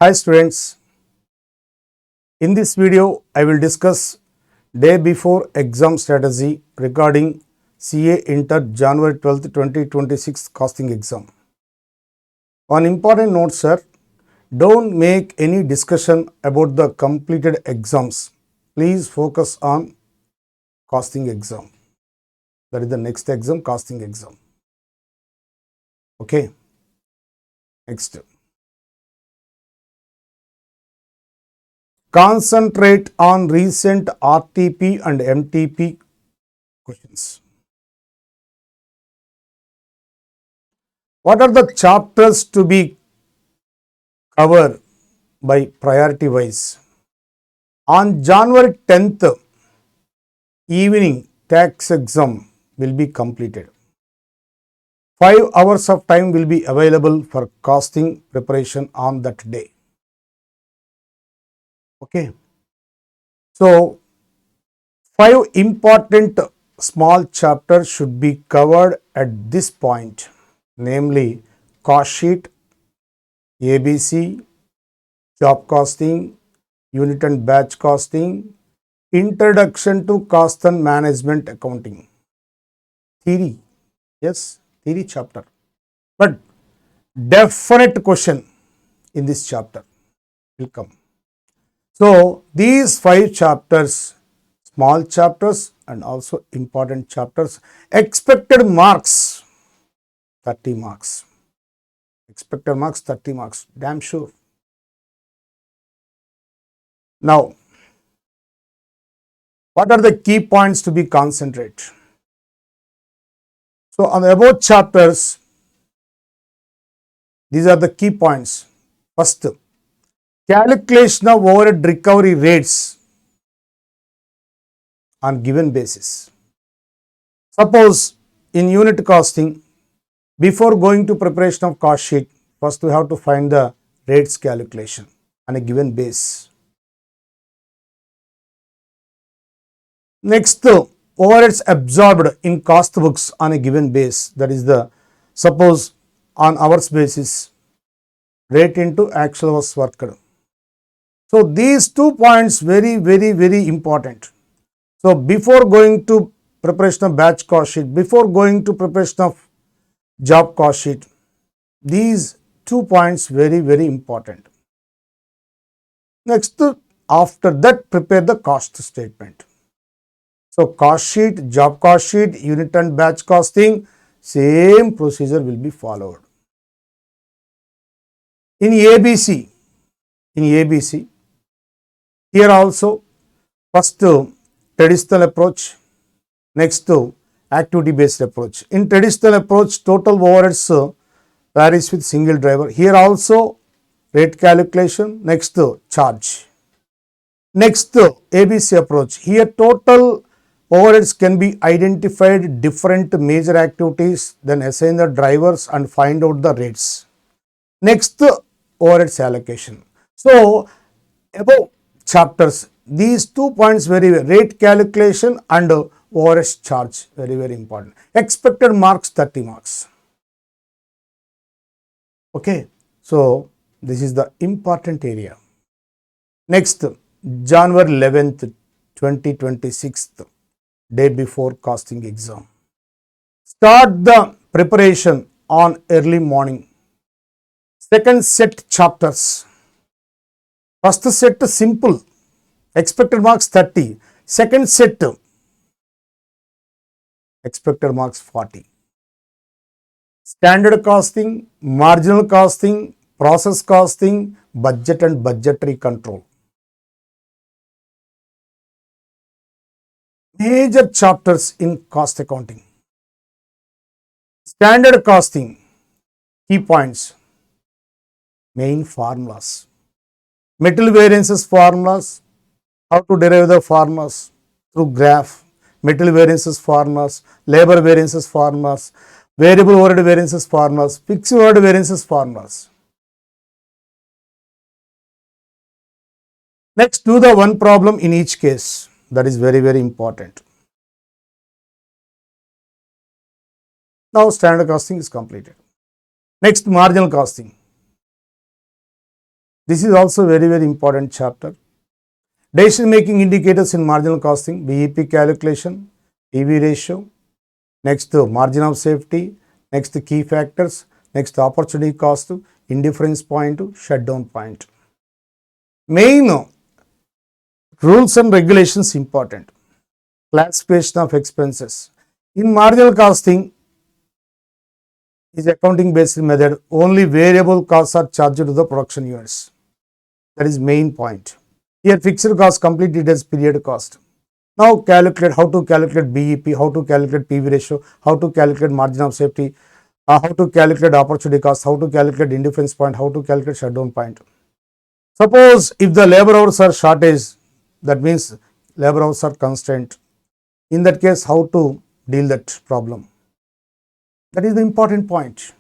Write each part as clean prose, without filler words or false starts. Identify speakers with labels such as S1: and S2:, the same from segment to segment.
S1: Hi students, in this video I will discuss day before exam strategy regarding CA Inter January 12th 2026 costing exam. One important note sir, don't make any discussion about the completed exams. Please focus on costing exam. That is the next exam, costing exam. Okay, next. Concentrate on recent RTP and MTP questions. What are the chapters to be covered by priority wise? On January 10th evening, tax exam will be completed. 5 hours of time will be available for costing preparation on that day. Okay. So, 5 important small chapters should be covered at this point, namely cost sheet, ABC, job costing, unit and batch costing, introduction to cost and management accounting. Theory, yes, theory chapter. But definite question in this chapter will come. So, these 5 chapters, small chapters and also important chapters, expected marks 30 marks. Expected marks 30 marks, damn sure. Now, what are the key points to be concentrate? So, on the above chapters, these are the key points. First, calculation of overhead recovery rates on given basis. Suppose in unit costing, before going to preparation of cost sheet, first we have to find the rates calculation on a given base. Next, overheads absorbed in cost books on a given base, that is the suppose on hours basis, rate into actual hours worked. So, these 2 points very important. So, before going to preparation of batch cost sheet, before going to preparation of job cost sheet, these 2 points very important. Next, after that prepare the cost statement. So, cost sheet, job cost sheet, unit and batch costing, same procedure will be followed. In ABC, here also first traditional approach, next activity based approach. In traditional approach, total overheads varies with single driver. Here also rate calculation, next charge. Next ABC approach, here total overheads can be identified different major activities, then assign the drivers and find out the rates. Next overheads allocation. So, above chapters, these 2 points rate calculation and overheads charge very important. Expected marks 30 marks. Okay, so this is the important area. Next, January 11th 2026, day before costing exam. Start the preparation on early morning. Second set chapters. First set simple, expected marks 30. Second set, expected marks 40. Standard costing, marginal costing, process costing, budget and budgetary control. Major chapters in cost accounting. Standard costing, key points, main formulas, material variances formulas, how to derive the formulas through graph, material variances formulas, labor variances formulas, variable overhead variances formulas, fixed overhead variances formulas. Next, do the one problem in each case. That is very important. Now, standard costing is completed. Next, marginal costing. This is also very important chapter. Decision making indicators in marginal costing, BEP calculation, PV ratio, next margin of safety, next key factors, next opportunity cost, indifference point, shutdown point. Main rules and regulations important. Classification of expenses. In marginal costing is accounting based method, only variable costs are charged to the production units. That is main point. Here fixed cost complete details period cost. Now calculate how to calculate BEP, how to calculate PV ratio, how to calculate margin of safety, how to calculate opportunity cost, how to calculate indifference point, how to calculate shutdown point. Suppose if the labor hours are shortage, that means labor hours are constraint. In that case, how to deal that problem? That is the important point.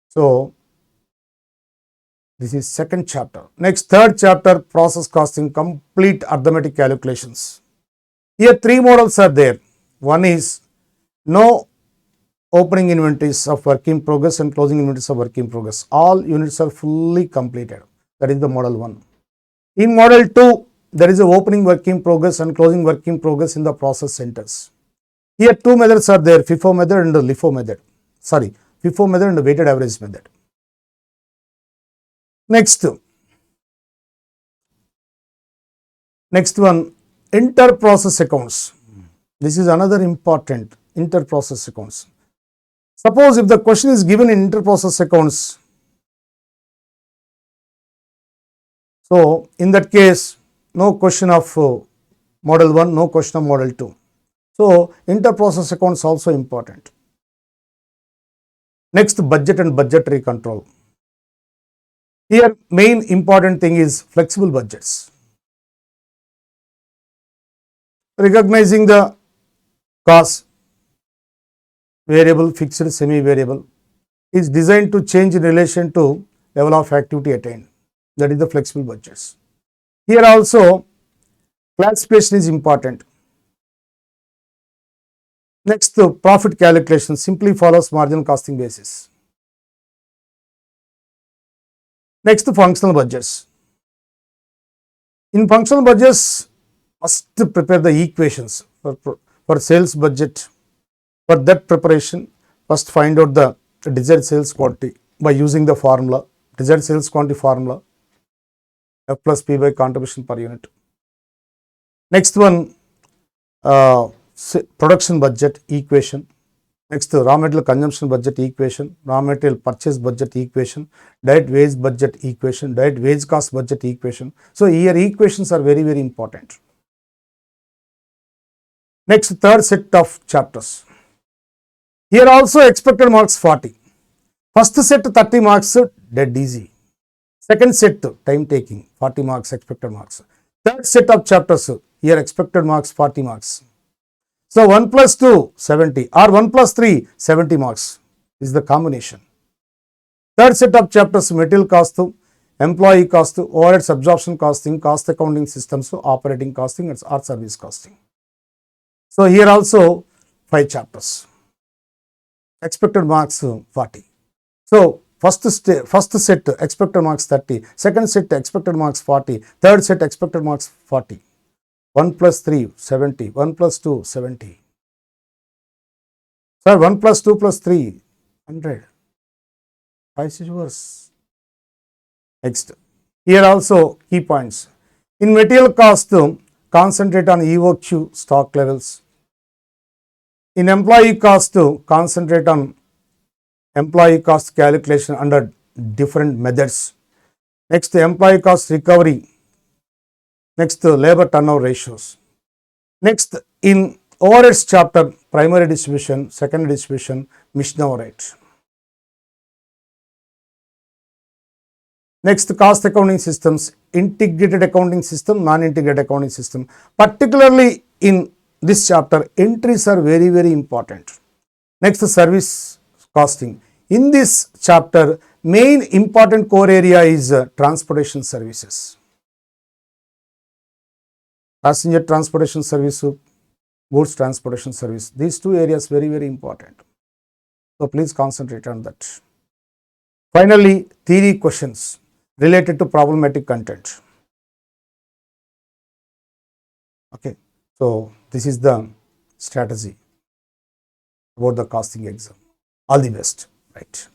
S1: So, this is second chapter. Next, third chapter, process costing, complete arithmetic calculations. Here, three models are there. One is no opening inventories of work in progress and closing inventories of work in progress. All units are fully completed. That is the model 1. In model 2, there is a opening work in progress and closing work in progress in the process centers. Here, two methods are there, FIFO method and LIFO method. Sorry, FIFO method and weighted average method. Next one, inter-process accounts. This is another important, inter-process accounts. Suppose if the question is given in inter-process accounts, so in that case, no question of model 1, no question of model 2. So, inter-process accounts also important. Next, budget and budgetary control. Here, main important thing is flexible budgets. Recognizing the cost, variable, fixed, semi-variable, is designed to change in relation to level of activity attained. That is the flexible budgets. Here also, classification is important. Next, profit calculation simply follows marginal costing basis. Next, functional budgets. In functional budgets, must prepare the equations for sales budget. For that preparation, first find out the desired sales quantity by using the formula, desired sales quantity formula, F plus P by contribution per unit. Next one, production budget equation. Next, raw material consumption budget equation, raw material purchase budget equation, direct wage budget equation, direct wage cost budget equation. So, here equations are very important. Next, third set of chapters. Here also expected marks 40. First set 30 marks, dead easy. Second set time taking, 40 marks expected marks. Third set of chapters, here expected marks 40 marks. So, 1 plus 2, 70 or 1 plus 3, 70 marks is the combination. Third set of chapters, material cost, employee cost, overhead absorption costing, cost accounting systems, operating costing or service costing. So, here also 5 chapters, expected marks 40. So, first set expected marks 30, second set expected marks 40, third set expected marks 40. 1 plus 3, 70, 1 plus 2, 70. Sir, 1 plus 2 plus 3, 100. 5 is yours. Next, here also key points. In material cost, concentrate on EOQ stock levels. In employee cost, concentrate on employee cost calculation under different methods. Next, employee cost recovery. Next, labor turnover ratios. Next, in overheads chapter, primary distribution, secondary distribution, mission overhead. Next, cost accounting systems, integrated accounting system, non-integrated accounting system. Particularly in this chapter, entries are very important. Next, service costing. In this chapter, main important core area is transportation services. Passenger transportation service, goods transportation service. These two areas very important. So, please concentrate on that. Finally, theory questions. related to problematic content. Okay, so this is the strategy about the costing exam. All the best, right?